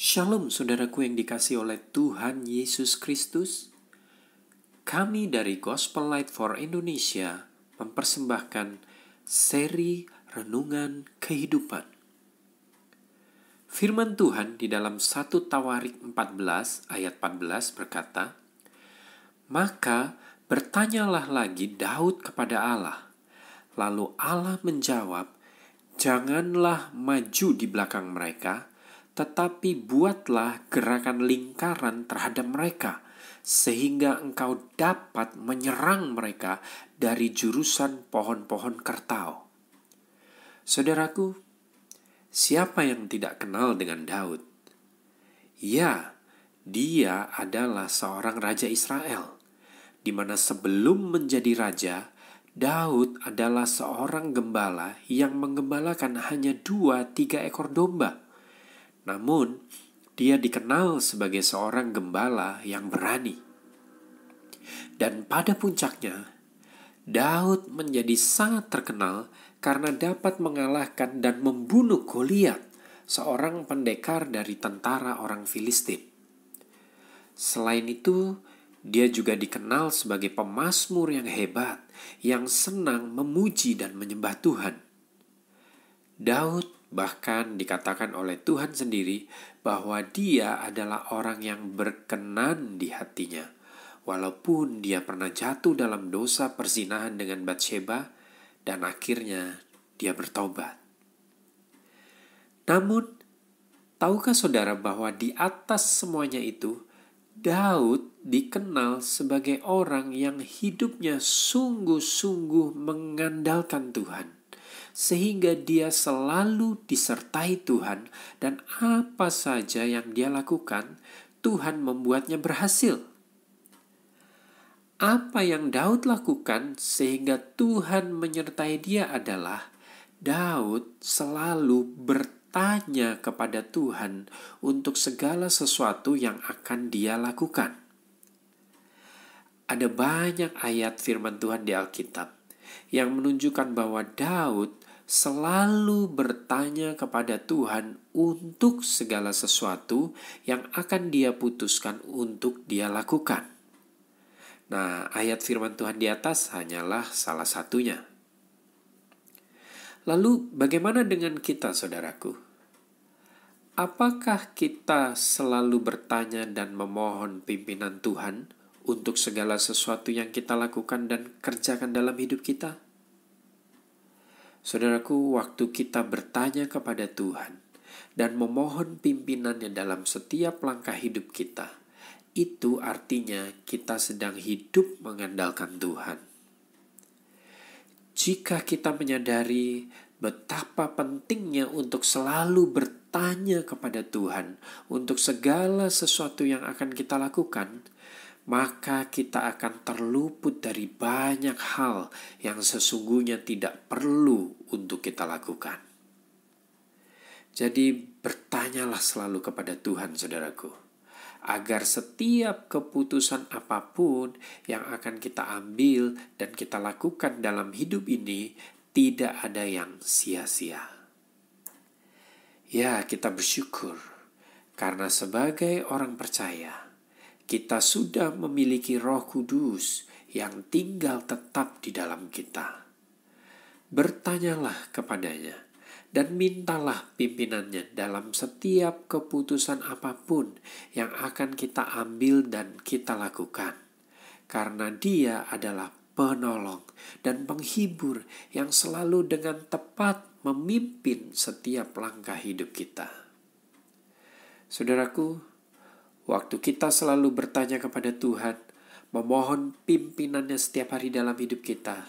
Shalom saudaraku yang dikasihi oleh Tuhan Yesus Kristus. Kami dari Gospel Light for Indonesia mempersembahkan seri Renungan Kehidupan. Firman Tuhan di dalam 1 Tawarik 14 ayat 14 berkata, "Maka bertanyalah lagi Daud kepada Allah. Lalu Allah menjawab, janganlah maju di belakang mereka, tetapi buatlah gerakan lingkaran terhadap mereka, sehingga engkau dapat menyerang mereka dari jurusan pohon-pohon kertau." Saudaraku, siapa yang tidak kenal dengan Daud? Ya, dia adalah seorang raja Israel, di mana sebelum menjadi raja, Daud adalah seorang gembala yang menggembalakan hanya 2-3 ekor domba. Namun, dia dikenal sebagai seorang gembala yang berani. Dan pada puncaknya, Daud menjadi sangat terkenal karena dapat mengalahkan dan membunuh Goliat, seorang pendekar dari tentara orang Filistin. Selain itu, dia juga dikenal sebagai pemazmur yang hebat, yang senang memuji dan menyembah Tuhan. Daud bahkan dikatakan oleh Tuhan sendiri bahwa dia adalah orang yang berkenan di hatinya, walaupun dia pernah jatuh dalam dosa perzinahan dengan Batsheba dan akhirnya dia bertobat. Namun, tahukah saudara bahwa di atas semuanya itu, Daud dikenal sebagai orang yang hidupnya sungguh-sungguh mengandalkan Tuhan, sehingga dia selalu disertai Tuhan, dan apa saja yang dia lakukan, Tuhan membuatnya berhasil. Apa yang Daud lakukan sehingga Tuhan menyertai dia adalah Daud selalu bertanya kepada Tuhan untuk segala sesuatu yang akan dia lakukan. Ada banyak ayat firman Tuhan di Alkitab yang menunjukkan bahwa Daud selalu bertanya kepada Tuhan untuk segala sesuatu yang akan dia putuskan untuk dia lakukan. Nah, ayat firman Tuhan di atas hanyalah salah satunya. Lalu bagaimana dengan kita, saudaraku? Apakah kita selalu bertanya dan memohon pimpinan Tuhan untuk segala sesuatu yang kita lakukan dan kerjakan dalam hidup kita? Saudaraku, waktu kita bertanya kepada Tuhan dan memohon pimpinannya dalam setiap langkah hidup kita, itu artinya kita sedang hidup mengandalkan Tuhan. Jika kita menyadari betapa pentingnya untuk selalu bertanya kepada Tuhan untuk segala sesuatu yang akan kita lakukan, maka kita akan terluput dari banyak hal yang sesungguhnya tidak perlu untuk kita lakukan. Jadi bertanyalah selalu kepada Tuhan, saudaraku, agar setiap keputusan apapun yang akan kita ambil dan kita lakukan dalam hidup ini tidak ada yang sia-sia. Ya, kita bersyukur karena sebagai orang percaya, kita sudah memiliki Roh Kudus yang tinggal tetap di dalam kita. Bertanyalah kepadanya dan mintalah pimpinannya dalam setiap keputusan apapun yang akan kita ambil dan kita lakukan. Karena Dia adalah penolong dan penghibur yang selalu dengan tepat memimpin setiap langkah hidup kita. Saudaraku, waktu kita selalu bertanya kepada Tuhan, memohon pimpinannya setiap hari dalam hidup kita,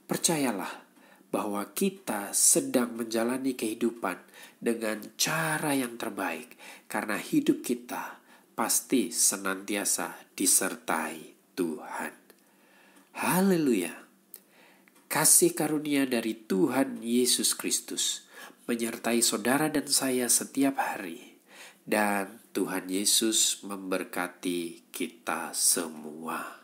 percayalah bahwa kita sedang menjalani kehidupan dengan cara yang terbaik, karena hidup kita pasti senantiasa disertai Tuhan. Haleluya! Kasih karunia dari Tuhan Yesus Kristus menyertai saudara dan saya setiap hari. Dan Tuhan Yesus memberkati kita semua.